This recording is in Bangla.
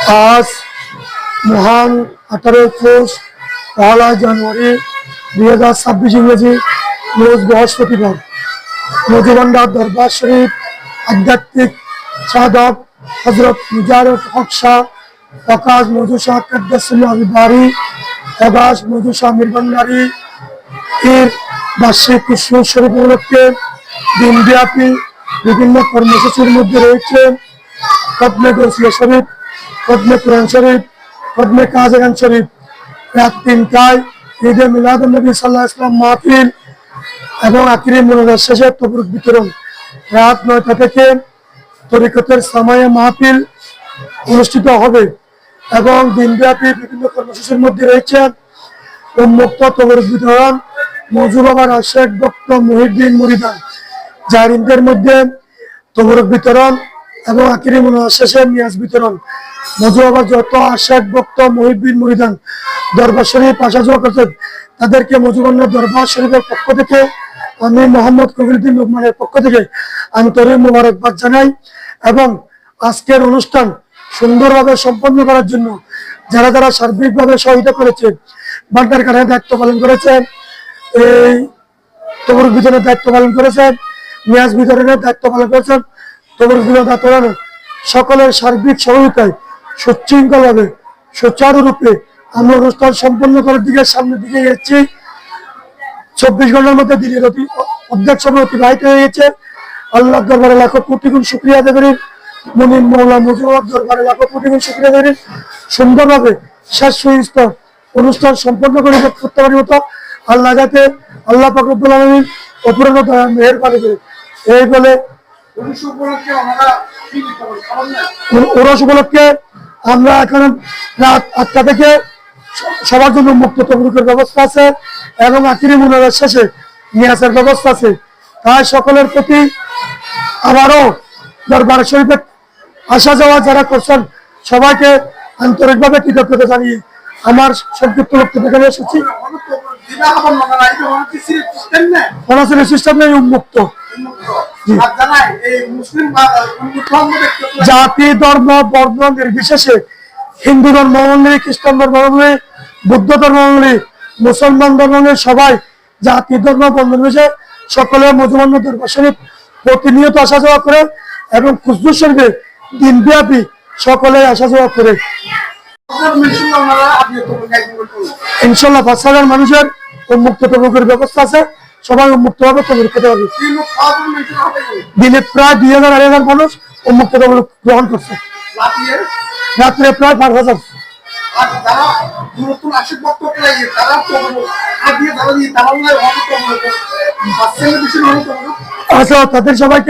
আজ মহান 18 পৌষ 1 জানুয়ারি 2026 ইংরেজি রোজ বৃহস্পতিবার মধুভান্ডার দরবার শরীফ আধ্যাত্মিক সাধক হজরত মুজাররফ হক শাহ প্রকাশ মধু শাহ কাদ্দাসুল্লাহ বাড়ি প্রকাশ মধু শাহ মিরভান্ডারী এর বার্ষিক উৎসব শরীফ উপলক্ষে দিনব্যাপী বিভিন্ন কর্মসূচির মধ্যে রয়েছে খতমে গৌসিয়া শরীফ, খতমে কুরআন শরীফ, খতমে কাজেগান শরীফ। রাত 3টায় ঈদে মিলাদুন নবী সাল্লাল্লাহু আলাইহি ওয়াসাল্লাম মাহফিল এবং আখিরি মোনাজাত শেষে তবরুক বিতরণ। রাত 9টা থেকে তরিকতের সামায়ে মাহফিল অনুষ্ঠিত হবে এবং দিনব্যাপী বিভিন্ন কর্মসূচির মধ্যে রয়েছে উন্মুক্ত তবরুক বিতরণ, মজু বাবার আশেক ভক্ত মুহিদ্দিন মুরিদান জারিনদের মধ্যে তবরুক বিতরণ এবং আখিরি মোনাজাত শেষে নিয়াজ বিতরণ। মজু বাবার যত আশেক ভক্ত মুহিদ্দিন মুরিদান দরবার শরীফ আসা যাওয়া করতেন তাদেরকে মজুবান্ডার দরবার শরীফের পক্ষ থেকে আমি মোহাম্মদ কবিরউদ্দিন লোকমানের পক্ষ থেকে আন্তরিক মোবারকবাদ জানাই। এবং আজকের অনুষ্ঠান সুন্দরভাবে সম্পন্ন করার জন্য যারা যারা সার্বিকভাবে সহায়তা করেছে, ভান্ডার কার্ডের দায়িত্ব পালন করেছে, এই তবরুক বিতরণের দায়িত্ব পালন করেছেন, নিয়াজ বিতরণের দায়িত্ব পালন করেছেন, তবরুক বিতরণের সকলের সার্বিক সহযোগিতায় সুশৃঙ্খলভাবে সুচারুরূপে আমরা অনুষ্ঠান সম্পন্ন করার দিকে সামনের দিকে এসেছি। 24 ঘন্টার মধ্যে দিনের অর্ধেক সময় অতিবাহিত হয়ে গেছে। আল্লাহ দরবারে লাখো কোটি গুণ শুকরিয়া আদায় করি, মুনিম মৌলা মুজিবুর দরবারে লাখো কোটি গুণ শুকরিয়া আদায় করি। সুন্দরভাবে শেষ সুস্থ অনুষ্ঠান সম্পন্ন করে করতে পারি মতো আল্লাহ যাতে আল্লাহ পাক রব্বুল আলামিন অপূর্ণ দয়া মেহেরবানি করে। এই বলে ওরস উপলক্ষে আমরা এখন রাত 8টা থেকে সবার জন্য মুক্ত তবরুকের ব্যবস্থা আছে এবং আখিরি মোনাজাত শেষে নিয়াজের ব্যবস্থা আছে। তাই সকলের প্রতি আবারও দরবার শরীফে আসা যাওয়া যারা করছেন সবাইকে আন্তরিকভাবে কৃতজ্ঞতা জানিয়ে আমার সংক্ষিপ্ত বক্তব্য এখানে এসেছি। সিস্টেম নেই, উন্মুক্ত। জাতি ধর্ম বর্ণ নির্বিশেষে হিন্দু ধর্মাবলম্বী, খ্রিস্টান ধর্মাবলম্বী, বৌদ্ধ ধর্মাবলম্বী, মুসলমান ধর্মাবলম্বী সবাই জাতি ধর্ম বর্ণ নির্বিশেষে সকলে মধুবান্ডার দরবার শরীফ প্রতিনিয়ত আসা যাওয়া করে এবং খুজদুর শরীফে দিনব্যাপী সকলে আসা যাওয়া করে। ইনশাল্লাহ 5,000 মানুষের উন্মুক্ত তবরুকের ব্যবস্থা আছে, সবাই উন্মুক্ত ভাবে তবরুক খেতে পারবে। দিনে প্রায় 2,000-2,500 মানুষ উন্মুক্ত তবরুক গ্রহণ করছে, রাত্রে প্রায় 5,000। আচ্ছা, তাদের সবাইকে